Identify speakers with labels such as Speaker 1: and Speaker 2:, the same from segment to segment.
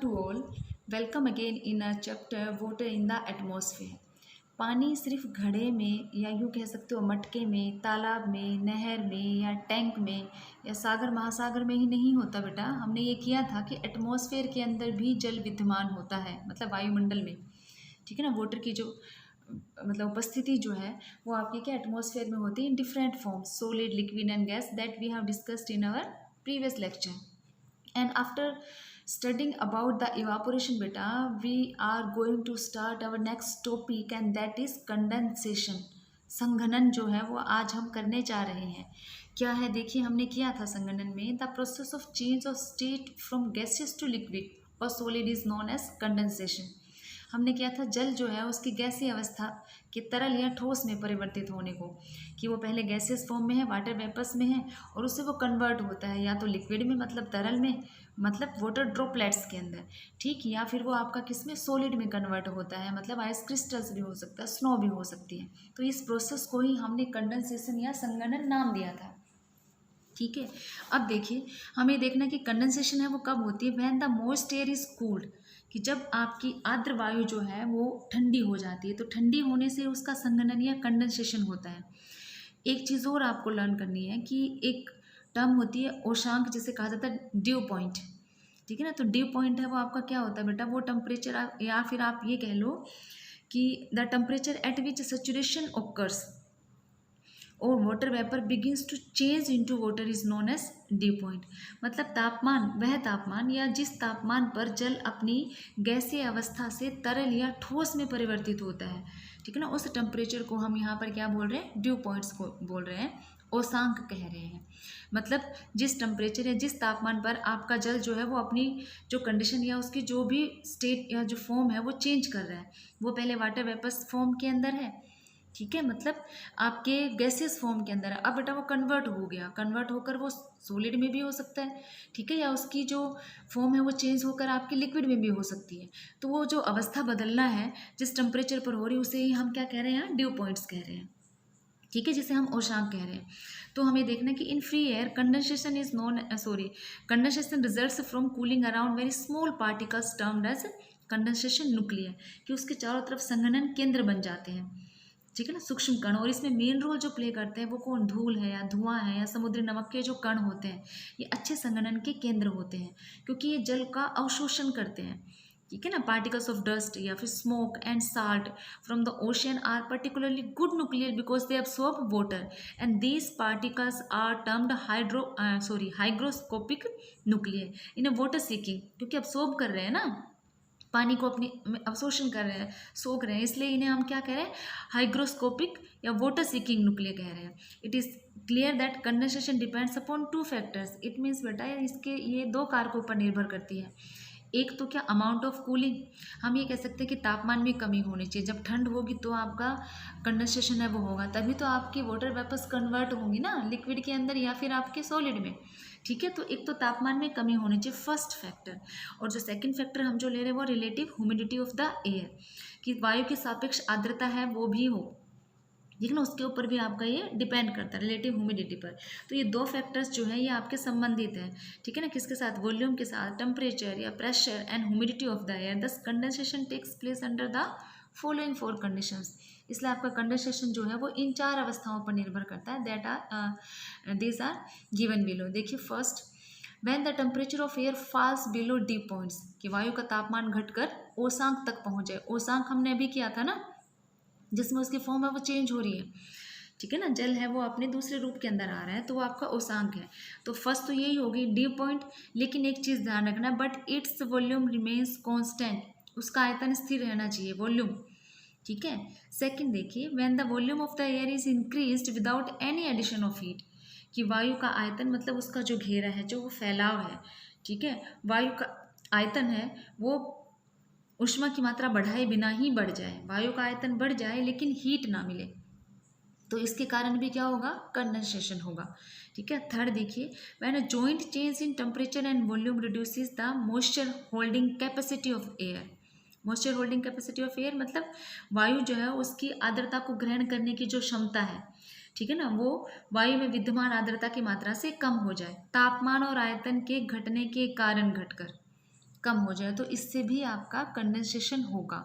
Speaker 1: to all. Welcome again in our chapter Water in the Atmosphere. पानी सिर्फ घड़े में या यूँ कह सकते हो मटके में, तालाब में, नहर में या टैंक में या सागर महासागर में ही नहीं होता बेटा। हमने ये किया था कि एटमॉस्फेयर के अंदर भी जल विद्यमान होता है, मतलब वायुमंडल में। ठीक है ना। वाटर की जो मतलब उपस्थिति जो है वो आपके क्या एटमॉस्फेयर में होती है in different forms, solid, liquid and gas, that we have discussed in our previous lecture. And after studying about the evaporation beta, we are going to start our next topic and that is condensation. संघनन जो है वो आज हम करने जा रहे हैं। क्या है देखिए, हमने किया था संघनन में the process of change of state from gases to liquid और solid is known as condensation. हमने किया था जल जो है उसकी गैसीय अवस्था के तरल या ठोस में परिवर्तित होने को, कि वो पहले गैसियस फॉर्म में है, वाटर वेपर्स में है, और उससे वो कन्वर्ट होता है या तो लिक्विड में मतलब तरल में, मतलब वाटर ड्रॉपलेट्स के अंदर, ठीक, या फिर वो आपका किस में सॉलिड में कन्वर्ट होता है, मतलब आइस क्रिस्टल्स भी हो सकता है, स्नो भी हो सकती है. तो इस प्रोसेस को ही हमने कंडेंसेशन या संघनन नाम दिया था. ठीक है. अब देखिए, हमें देखना कि कंडेंसेशन है वो कब होती है, when the most air is cooled, कि जब आपकी आर्द्र वायु जो है वो ठंडी हो जाती है, तो ठंडी होने से उसका संघनन या कंडेंसेशन होता है. एक चीज़ और आपको लर्न करनी है कि एक टर्म होती है ओशांक, जिसे कहा जाता है ड्यू पॉइंट. ठीक है ना. तो ड्यू पॉइंट है वो आपका क्या होता है बेटा, वो टेम्परेचर, या फिर आप ये कह लो कि the temperature at which saturation occurs और water vapour begins to change into water is known as dew point. मतलब तापमान, वह तापमान या जिस तापमान पर जल अपनी गैसीय अवस्था से तरल या ठोस में परिवर्तित होता है, ठीक है ना, उस टेम्परेचर को हम यहाँ पर क्या बोल रहे हैं, ड्यू पॉइंट्स को बोल रहे हैं, ओसांक कह रहे हैं. मतलब जिस टेम्परेचर या जिस तापमान पर आपका जल जो है वो अपनी जो कंडीशन या उसकी जो भी स्टेट या जो फॉर्म है वो चेंज कर रहा है. वो पहले वाटर वेपर्स फॉर्म के अंदर है, ठीक है, मतलब आपके गैसियस फॉर्म के अंदर है. अब बेटा वो कन्वर्ट हो गया, कन्वर्ट होकर वो सॉलिड में भी हो सकता है, ठीक है, या उसकी जो फॉर्म है वो चेंज होकर आपके लिक्विड में भी हो सकती है. तो वो जो अवस्था बदलना है जिस टेम्परेचर पर हो रही है उसे ही हम क्या कह रहे हैं, यहाँ ड्यू पॉइंट्स कह रहे हैं, ठीक है, जिसे हम ओशांक कह रहे हैं. तो हमें देखना कि in free air condensation is known condensation results from cooling around very small particles termed as condensation nuclear, कि उसके चारों तरफ संघनन केंद्र बन जाते हैं, ठीक है ना, सूक्ष्म कण. और इसमें मेन रोल जो प्ले करते हैं वो कौन, धूल है या धुआं है या समुद्री नमक के जो कण होते हैं, ये अच्छे संघनन के केंद्र होते हैं, क्योंकि ये जल का अवशोषण करते हैं. ठीक है ना. पार्टिकल्स ऑफ डस्ट या फिर smoke and salt from the ocean are particularly good nuclear because they absorb water and these particles are termed hygroscopic nuclear in a water seeking, क्योंकि अब्सॉर्ब कर रहे हैं ना, पानी को अपनी अवशोषण कर रहे हैं, सोख रहे हैं, इसलिए इन्हें हम क्या कह रहे हैं, हाइग्रोस्कोपिक या वाटर सीकिंग न्यूक्लियर कह रहे हैं. It is clear that condensation depends upon two factors. It means बेटा इसके ये दो कारकों पर निर्भर करती है. एक तो क्या, अमाउंट ऑफ कूलिंग, हम ये कह सकते हैं कि तापमान में कमी होनी चाहिए. जब ठंड होगी तो आपका कंडेंसेशन है वो होगा, तभी तो आपकी वाटर वेपर्स कन्वर्ट होंगी ना लिक्विड के अंदर या फिर आपके सॉलिड में, ठीक है. तो एक तो तापमान में कमी होनी चाहिए, फर्स्ट फैक्टर. और जो सेकंड फैक्टर हम जो ले रहे हैं वो relative humidity of the air, कि वायु की सापेक्ष आर्द्रता है वो भी हो, ठीक है ना, उसके ऊपर भी आपका ये डिपेंड करता है, रिलेटिव ह्यूमिडिटी पर. तो ये दो फैक्टर्स जो हैं ये आपके संबंधित हैं, ठीक है ना, किसके साथ, वॉल्यूम के साथ, टेम्परेचर या pressure and humidity of the air. Thus condensation takes place under the following four conditions. इसलिए आपका कंडेंसेशन जो है वो इन चार अवस्थाओं पर निर्भर करता है. That are these are given below. देखिए, first, when the temperature of air falls below dew points, कि वायु का तापमान घटकर ओसांक तक पहुंच जाए. ओसांक हमने अभी किया था ना, जिसमें उसकी फॉर्म है वो चेंज हो रही है, ठीक है ना, जल है वो अपने दूसरे रूप के अंदर आ रहा है, तो वो आपका ओसांक है. तो फर्स्ट तो यही होगी डी पॉइंट. लेकिन एक चीज़ ध्यान रखना, but its volume remains constant, उसका आयतन स्थिर रहना चाहिए, वॉल्यूम, ठीक है. सेकंड देखिए, when the volume of the air is increased without any addition of heat, कि वायु का आयतन मतलब उसका जो घेरा है, जो वो फैलाव है, ठीक है, वायु का आयतन है वो ऊष्मा की मात्रा बढ़ाए बिना ही बढ़ जाए, वायु का आयतन बढ़ जाए लेकिन हीट ना मिले, तो इसके कारण भी क्या होगा, कंडेंसेशन होगा, ठीक है. थर्ड देखिए, when a joint change in temperature and volume reduces the moisture holding capacity of air. Moisture holding capacity of air मतलब वायु जो है उसकी आर्द्रता को ग्रहण करने की जो क्षमता है, ठीक है ना, वो वायु में विद्यमान आर्द्रता की मात्रा से कम हो जाए तापमान और आयतन के घटने के कारण घटकर, कम हो जाए, तो इससे भी आपका कंडेंसेशन होगा।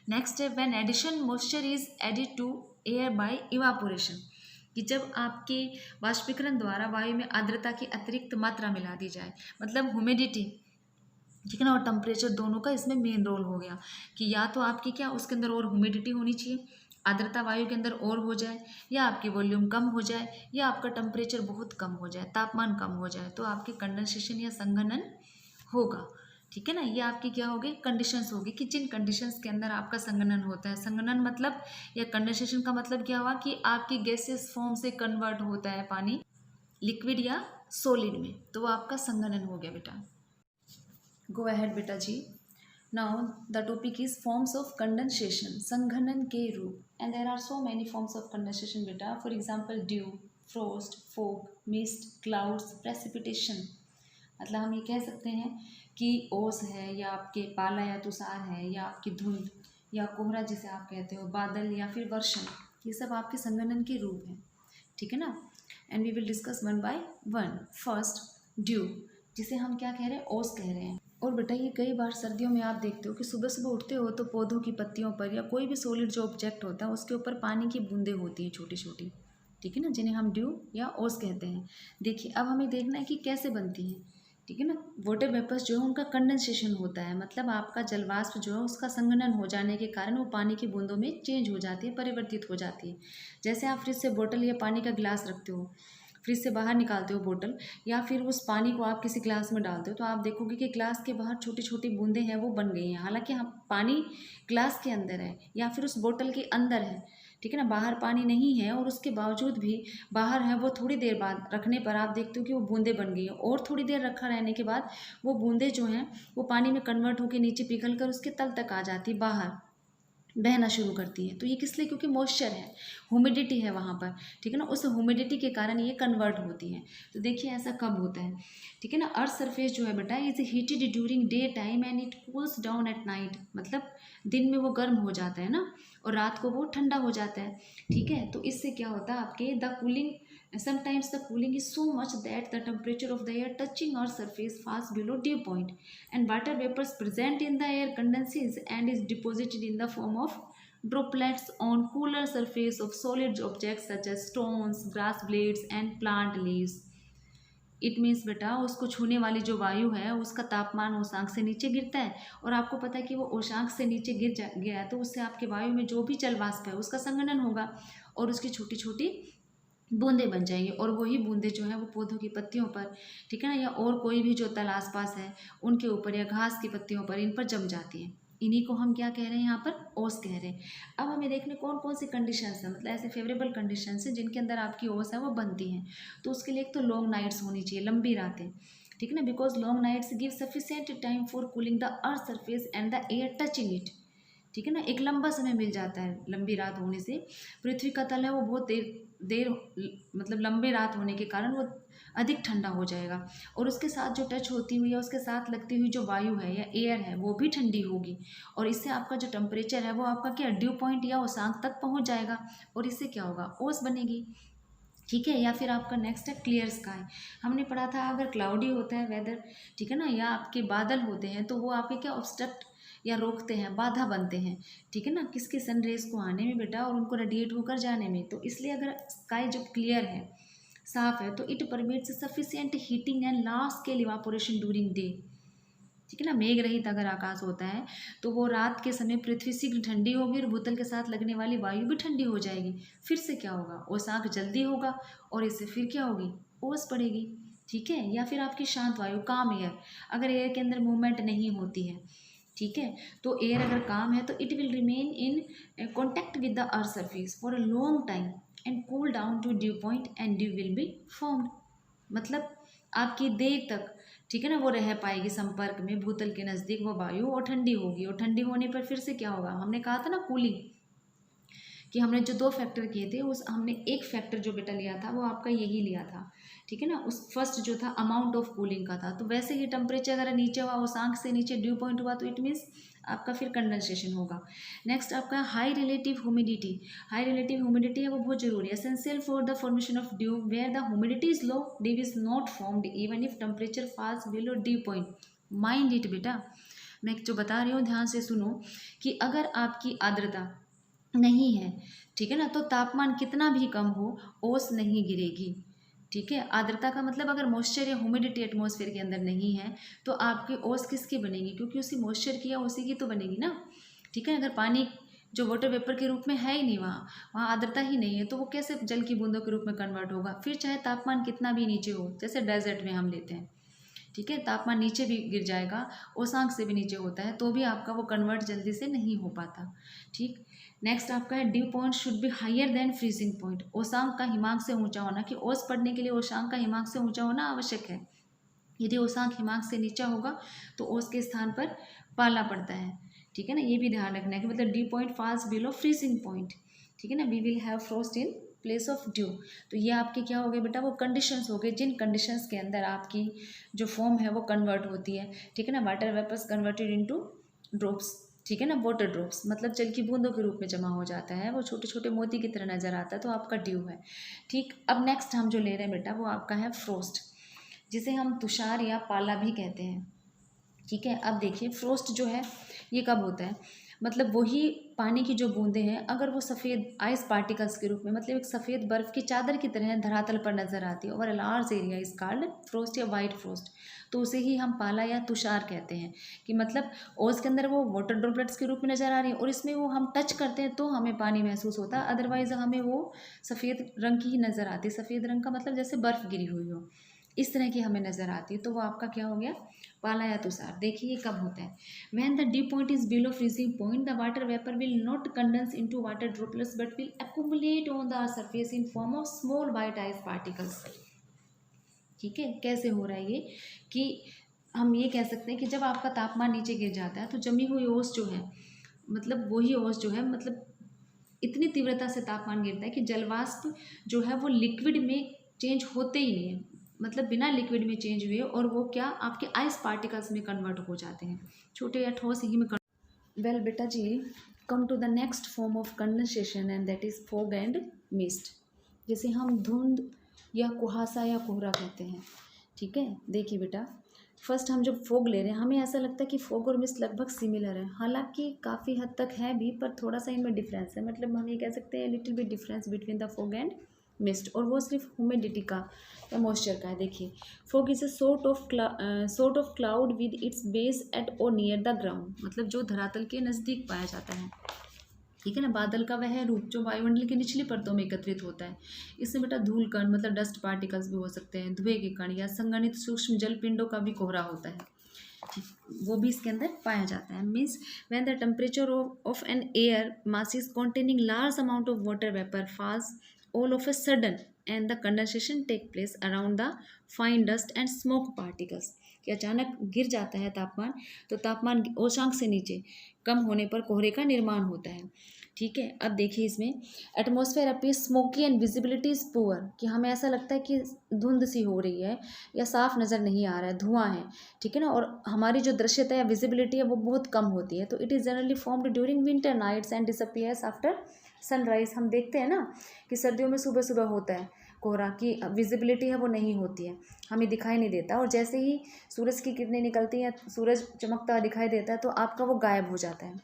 Speaker 1: नेक्स्ट है when addition moisture is added to air by evaporation, कि जब आपके वाष्पीकरण द्वारा वायु में आर्द्रता की अतिरिक्त मात्रा मिला दी जाए, मतलब ह्यूमिडिटी, ठीक है ना, और टेम्परेचर दोनों का इसमें मेन रोल हो गया, कि या तो आपकी क्या उसके अंदर और ह्यूमिडिटी होनी चाहिए, आर्द्रता वायु के अंदर और हो जाए, या आपकी वॉल्यूम कम हो जाए, या आपका टेम्परेचर बहुत कम हो जाए, तापमान कम हो जाए, तो आपके कंडेंसेशन या संघनन होगा। ठीक है ना, ये आपकी क्या होगी, कंडीशंस होगी, कि जिन कंडीशंस के अंदर आपका संघनन होता है। संघनन मतलब या कंडेंसेशन का मतलब क्या हुआ, कि आपकी गैसेस फॉर्म से कन्वर्ट होता है पानी लिक्विड या सॉलिड में, तो वो आपका संघनन हो गया बेटा। गो अहेड बेटा जी। Now the topic is forms of condensation, संघनन के रूप, and there are so many forms of condensation बेटा। For example dew, frost, fog, mist, clouds, precipitation. मतलब हम ये कह सकते हैं कि ओस है, या आपके पाला या तुषार है, या आपकी धुंध या कोहरा जिसे आप कहते हो, बादल या फिर वर्षण, ये सब आपके संघनन के रूप हैं। ठीक है ना, and we will discuss one by one. First dew, जिसे हम क्या कह रहे हैं, ओस कह रहे हैं। और बेटा ये कई बार सर्दियों में आप देखते हो कि सुबह सुबह उठते हो तो पौधों की पत्तियों पर या कोई भी सॉलिड जो ऑब्जेक्ट होता है उसके ऊपर पानी की बूंदें होती हैं छोटी छोटी, ठीक है ना, जिन्हें हम ड्यू या ओस कहते हैं। देखिए अब हमें देखना है कि कैसे बनती हैं। ठीक है ना, वाटर वेपर्स जो है उनका कंडेंसेशन होता है, मतलब आपका जलवाष्प जो है उसका संघनन हो जाने के कारण वो पानी की बूंदों में चेंज हो जाती है, परिवर्तित हो जाती है। जैसे आप फ्रिज से बोतल या पानी का गिलास रखते हो, फ्रिज से बाहर निकालते हो बोतल, या फिर उस पानी को आप किसी ग्लास में डालते हो, तो आप देखोगे कि ग्लास के बाहर छोटी छोटी बूंदें हैं वो बन गई हैं, हालांकि हम पानी ग्लास के अंदर है या फिर उस बोतल के अंदर है। ठीक है ना, बाहर पानी नहीं है और उसके बावजूद भी बाहर है, वो थोड़ी देर बाद रखने पर आप देखते हो कि वो बूंदें बन गई हैं, और थोड़ी देर रखा रहने के बाद वो बूंदें जो हैं वो पानी में कन्वर्ट होकर नीचे पिघल कर उसके तल तक आ जाती, बाहर बहना शुरू करती है। तो ये किस लिए, क्योंकि मॉइस्चर है, ह्यूमिडिटी है वहाँ पर। ठीक है ना, उस ह्यूमिडिटी के कारण ये कन्वर्ट होती है। तो देखिए ऐसा कब होता है। ठीक है ना, अर्थ सरफेस जो है बेटा is heated during day time and it cools down at night, मतलब दिन में वो गर्म हो जाता है ना, और रात को वो ठंडा हो जाता है। ठीक है, तो इससे क्या होता है आपके the cooling, sometimes the cooling is so much that the temperature of the air touching our surface falls below dew point, and water vapors present in the air condenses and is deposited in the form of droplets on cooler surface of solid objects such as stones, grass blades and plant leaves. It means बेटा उसको छूने वाली जो वायु है उसका तापमान ओशांक से नीचे गिरता है, और आपको पता है कि वो ओशांक से नीचे गया है, तो उससे आपके वायु में जो भी जल वाष्प है उसका संघनन होगा और उसकी छोटी छोटी बूंदें बन जाएंगी, और वही बूंदें जो है वो पौधों की पत्तियों पर, ठीक है ना, या और कोई भी जो तल आसपास है उनके ऊपर या घास की पत्तियों पर, इन पर जम जाती हैं। इन्हीं को हम क्या कह रहे हैं, यहाँ पर ओस कह रहे हैं। अब हमें देखने कौन कौन सी कंडीशंस है, मतलब ऐसे फेवरेबल कंडीशंस हैं जिनके अंदर आपकी ओस है वो बनती हैं। तो उसके लिए एक तो लॉन्ग नाइट्स होनी चाहिए, लंबी रातें। ठीक है ना, because long nights give sufficient time for cooling the earth surface and the air touching it. ठीक है ना, एक लंबा समय मिल जाता है लंबी रात होने से। पृथ्वी का तल है वो बहुत देर देर मतलब लंबे रात होने के कारण वो अधिक ठंडा हो जाएगा, और उसके साथ जो टच होती हुई या उसके साथ लगती हुई जो वायु है या एयर है वो भी ठंडी होगी, और इससे आपका जो टेम्परेचर है वो आपका क्या ड्यू पॉइंट या ओशांक तक पहुंच जाएगा, और इससे क्या होगा, ओस बनेगी। ठीक है, या फिर आपका नेक्स्ट है क्लियर स्काई। हमने पढ़ा था अगर क्लाउडी होता है वेदर, ठीक है ना, या आपके बादल होते हैं तो वो आपके क्या ऑब्स्ट्रक्ट या रोकते हैं, बाधा बनते हैं। ठीक है ना, किसके सन रेज को आने में बेटा, और उनको रेडिएट होकर जाने में। तो इसलिए अगर स्काई जो क्लियर है, साफ है, तो it permits sufficient heating and large scale evaporation during day. ठीक है ना, मेघ रहित अगर आकाश होता है तो वो रात के समय पृथ्वी शीघ्र ठंडी होगी और भूतल के साथ लगने वाली वायु भी ठंडी हो जाएगी। फिर से क्या होगा, ओसांक जल्दी होगा और इससे फिर क्या होगी, ओस पड़ेगी। ठीक है, या फिर आपकी शांत वायु, काम एयर, अगर एयर के अंदर मूवमेंट नहीं होती है, ठीक है, तो एयर अगर काम है तो it will remain in contact with the earth surface for a long time and cool down to dew point and dew will be formed. मतलब आपकी देर तक, ठीक है ना, वो रह पाएगी संपर्क में भूतल के नज़दीक वो वायु, और ठंडी होगी, और ठंडी होने पर फिर से क्या होगा, हमने कहा था ना कूलिंग, कि हमने जो दो फैक्टर किए थे उस हमने एक फैक्टर जो बेटा लिया था वो आपका यही लिया था। ठीक है ना, उस फर्स्ट जो था अमाउंट ऑफ कूलिंग का था। तो वैसे ही टेम्परेचर अगर नीचे हुआ, ओसांक से नीचे ड्यू पॉइंट हुआ, तो इट मीन्स आपका फिर कंडेंसेशन होगा। नेक्स्ट आपका high relative humidity. High relative humidity है वो बहुत जरूरी है, essential for the formation of dew. Where the humidity is low, dew is not formed even if temperature falls below dew point. Mind it बेटा, मैं जो बता रही हूँ ध्यान से सुनो कि अगर आपकी आर्द्रता नहीं है, ठीक है ना, तो तापमान कितना भी कम हो ओस नहीं गिरेगी। ठीक है, आर्द्रता का मतलब अगर मॉइस्चर या ह्यूमिडिटी एटमॉस्फेयर के अंदर नहीं है तो आपकी ओस किसकी बनेगी, क्योंकि उसी मॉइस्चर की या उसी की तो बनेगी ना। ठीक है, अगर पानी जो वाटर वेपर के रूप में है ही नहीं, वहाँ वहाँ आर्द्रता ही नहीं है, तो वो कैसे जल की बूंदों के रूप में कन्वर्ट होगा। फिर चाहे तापमान कितना भी नीचे हो, जैसे डेजर्ट में हम लेते हैं, ठीक है, तापमान नीचे भी गिर जाएगा, ओसांक से भी नीचे होता है, तो भी आपका वो कन्वर्ट जल्दी से नहीं हो पाता। ठीक, नेक्स्ट आपका है dew point should be higher than freezing point. ओसांक का हिमांक से ऊंचा होना, कि ओस पड़ने के लिए ओसांक का हिमांक से ऊंचा होना आवश्यक है। यदि ओसांक हिमांक से नीचा होगा तो ओस के स्थान पर पाला पड़ता है। ठीक है ना, ये भी ध्यान रखना है कि मतलब dew point falls below freezing point. ठीक है ना, we will have frost in place of dew. तो ये आपके क्या हो गए बेटा, वो कंडीशंस हो गए जिन कंडीशंस के अंदर आपकी जो फॉर्म है वो कन्वर्ट होती है। ठीक है ना, water vapours converted into drops. ठीक है ना, वाटर ड्रॉप्स मतलब जल की बूंदों के रूप में जमा हो जाता है, वो छोटे छोटे मोती की तरह नजर आता है, तो आपका ड्यू है। ठीक, अब नेक्स्ट हम जो ले रहे हैं बेटा वो आपका है फ्रोस्ट, जिसे हम तुषार या पाला भी कहते हैं। ठीक है, अब देखिए फ्रोस्ट जो है ये कब होता है, मतलब वही पानी की जो बूंदें हैं अगर वो सफ़ेद आइस पार्टिकल्स के रूप में, मतलब एक सफ़ेद बर्फ़ की चादर की तरह धरातल पर नजर आती है, over a large area is called frost या वाइट फ्रोस्ट, तो उसे ही हम पाला या तुषार कहते हैं। कि मतलब ओस के अंदर वो वाटर ड्रॉपलेट्स के रूप में नज़र आ रही है और इसमें वो हम टच करते हैं तो हमें पानी महसूस होता है, अदरवाइज हमें वो सफ़ेद रंग की ही नज़र आती है। सफ़ेद रंग का मतलब जैसे बर्फ़ गिरी हुई हो, इस तरह की हमें नज़र आती है, तो वो आपका क्या हो गया, पाला या तुषार। देखिए ये कब होता है, when the due point is below freezing point the water vapour will not condense into water droplets but will accumulate on the surface in form of small white ice particles. ठीक है, कैसे हो रहा है ये, कि हम ये कह सकते हैं कि जब आपका तापमान नीचे गिर जाता है तो जमी हुई ओस जो है, मतलब वही ओस जो है, मतलब इतनी तीव्रता से तापमान गिरता है कि जलवाष्प जो है वो लिक्विड में चेंज होते ही नहीं है, मतलब बिना लिक्विड में चेंज हुए, और वो क्या आपके आइस पार्टिकल्स में कन्वर्ट हो जाते हैं, छोटे या ठोस ही में। वेल बेटा जी, come to the next form of condensation and that is fog and mist, जिसे हम धुंध या कुहासा या कोहरा कहते हैं। ठीक है, देखिए बेटा, फर्स्ट हम जब फोग ले रहे हैं हमें ऐसा लगता है कि फोग और मिस्ट लगभग सिमिलर है, हालांकि काफ़ी हद तक है भी, पर थोड़ा सा इनमें डिफरेंस है, मतलब हम ये कह सकते हैं little bit difference between the fog and mist, और वो सिर्फ ह्यूमिडिटी का या मॉइस्चर का है। देखिए, fog is a sort of cloud with its base at or near the ground, मतलब जो धरातल के नज़दीक पाया जाता है। ठीक है ना, बादल का वह रूप जो वायुमंडल की निचली परतों में एकत्रित होता है। इसमें बेटा धूल कण मतलब डस्ट पार्टिकल्स भी हो सकते हैं, धुएं के कण या संगणित सूक्ष्म जल पिंडों का भी कोहरा होता है, ठीक, वो भी इसके अंदर पाया जाता है। Means when the temperature of an air masses containing large amount of water vapor falls all of a sudden and the condensation take place around the fine dust and smoke particles, कि अचानक गिर जाता है तापमान, तो तापमान ओशांक से नीचे कम होने पर कोहरे का निर्माण होता है। ठीक है, अब देखिए इसमें atmosphere appears smoky and visibility is poor, कि हमें ऐसा लगता है कि धुंध सी हो रही है या साफ नज़र नहीं आ रहा है, धुआं है। ठीक है ना, और हमारी जो दृश्यता या विजिबिलिटी है वो बहुत कम होती है। तो it is generally formed during winter nights and disappears after sunrise. हम देखते हैं ना कि सर्दियों में सुबह सुबह होता है कोहरा, की विजिबिलिटी है वो नहीं होती है, हमें दिखाई नहीं देता, और जैसे ही सूरज की किरणें निकलती हैं, सूरज चमकता हुआ दिखाई देता है, तो आपका वो गायब हो जाता है।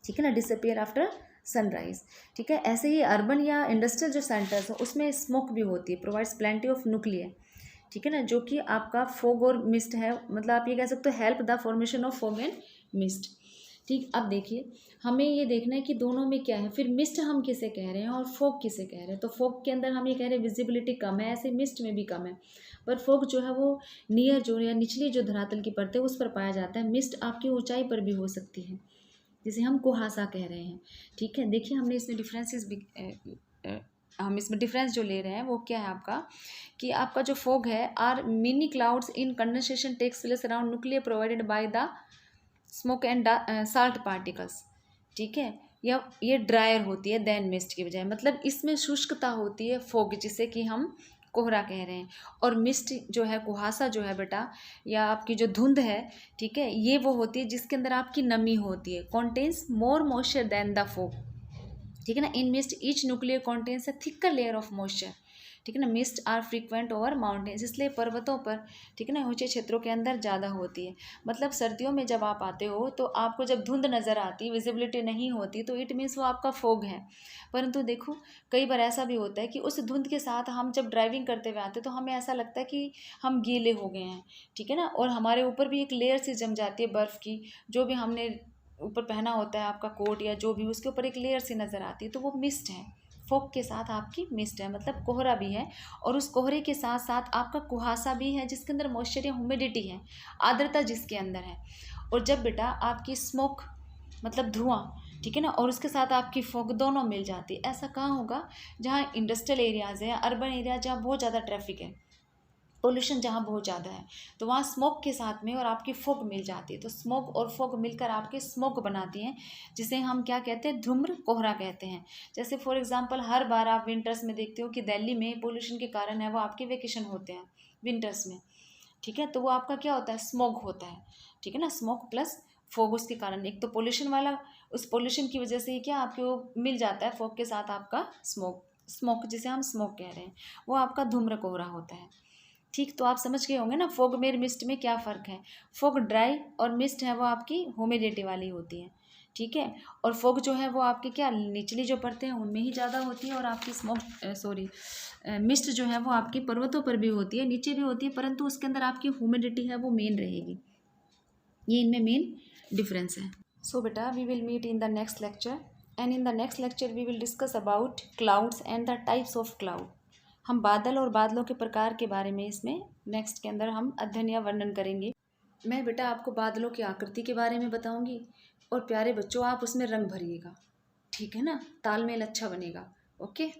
Speaker 1: ठीक है ना, डिसअपियर आफ्टर सनराइज। ठीक है, ऐसे ही अर्बन या इंडस्ट्रियल जो सेंटर्स हैं उसमें स्मोक भी होती है, प्रोवाइड्स प्लेंटी ऑफ न्यूक्लियर। ठीक है ना, जो कि आपका फोग और मिस्ट है, मतलब आप ये कह सकते हो help the formation of fog and mist. ठीक, अब देखिए हमें ये देखना है कि दोनों में क्या है, फिर मिस्ट हम किसे कह रहे हैं और फोग किसे कह रहे हैं। तो फोग के अंदर हम ये कह रहे हैं विजिबिलिटी कम है, ऐसे मिस्ट में भी कम है, पर फोग जो है वो नियर जो या निचली जो धरातल की परत है उस पर पाया जाता है। मिस्ट आपकी ऊंचाई पर भी हो सकती है, जिसे हम कुहासा कह रहे हैं। ठीक है, देखिए हमने इसमें डिफरेंसेस भी हम इसमें डिफरेंस जो ले रहे हैं वो क्या है आपका, कि आपका जो फोग है are mini clouds in condensation takes place around nuclear provided by the smoke and salt particles. ठीक है, या ये ड्रायर होती है देन मिस्ट की बजाय, मतलब इसमें शुष्कता होती है फोग, जिसे कि हम कोहरा कह रहे हैं। और मिस्ट जो है, कुहासा जो है बेटा, या आपकी जो धुंध है, ठीक है, ये वो होती है जिसके अंदर आपकी नमी होती है, contains more moisture than the fog. ठीक है ना, in mist each nuclear contains a thicker layer of moisture, ठीक है ना। Mist are frequent over mountains, इसलिए पर्वतों पर, ठीक है ना, ऊंचे क्षेत्रों के अंदर ज़्यादा होती है। मतलब सर्दियों में जब आप आते हो तो आपको जब धुंध नज़र आती, विजिबिलिटी नहीं होती, तो इट मीन्स वो आपका फोग है। परंतु देखो कई बार ऐसा भी होता है कि उस धुंध के साथ हम जब ड्राइविंग करते हुए आते हैं तो हमें ऐसा लगता है कि हम गीले हो गए हैं, ठीक है ना, और हमारे ऊपर भी एक लेयर सी जम जाती है बर्फ़ की, जो भी हमने ऊपर पहना होता है आपका कोट या जो भी, उसके ऊपर एक लेयर सी नज़र आती है, तो वो मिस्ट है। फॉग के साथ आपकी मिस्ट है, मतलब कोहरा भी है, और उस कोहरे के साथ साथ आपका कुहासा भी है जिसके अंदर मॉइस्चर या ह्यूमिडिटी है, आर्द्रता जिसके अंदर है। और जब बेटा आपकी स्मोक मतलब धुआं, ठीक है ना, और उसके साथ आपकी फॉग दोनों मिल जाती है, ऐसा कहाँ होगा, जहाँ इंडस्ट्रियल एरियाज़ है, अर्बन एरिया जहाँ बहुत ज़्यादा ट्रैफिक है, पोल्यूशन जहाँ बहुत ज़्यादा है, तो वहाँ स्मोक के साथ में और आपकी फॉग मिल जाती है। तो स्मोक और फॉग मिलकर आपके स्मोक बनाती हैं, जिसे हम क्या कहते हैं, धूम्र कोहरा कहते हैं। जैसे फॉर एग्जांपल हर बार आप विंटर्स में देखते हो कि दिल्ली में पोल्यूशन के कारण है वो आपके वेकेशन होते हैं विंटर्स में, ठीक है, तो वो आपका क्या होता है, स्मोक होता है, ठीक है ना, स्मोक प्लस फॉग। उसके कारण एक तो पोल्यूशन वाला, उस पोल्यूशन की वजह से ही क्या आपको मिल जाता है फॉग के साथ आपका स्मोक, स्मोक जिसे हम स्मोक कह रहे हैं, वो आपका धूम्र कोहरा होता है। ठीक, तो आप समझ गए होंगे ना फॉग में मिस्ट में क्या फ़र्क है। फॉग ड्राई और मिस्ट है वो आपकी ह्यूमिडिटी वाली होती है, ठीक है, और फॉग जो है वो आपकी क्या निचली जो परतें हैं उनमें ही ज़्यादा होती है, और आपकी मिस्ट जो है वो आपकी पर्वतों पर भी होती है, नीचे भी होती है, परंतु उसके अंदर आपकी ह्यूमिडिटी है वो मेन रहेगी। ये इनमें मेन डिफरेंस है। सो बेटा we will meet in the next lecture, and in the next lecture we will discuss about clouds and the types of cloud. हम बादल और बादलों के प्रकार के बारे में इसमें नेक्स्ट के अंदर हम अध्ययन या वर्णन करेंगे। मैं बेटा आपको बादलों की आकृति के बारे में बताऊंगी, और प्यारे बच्चों आप उसमें रंग भरिएगा, ठीक है ना, तालमेल अच्छा बनेगा। ओके।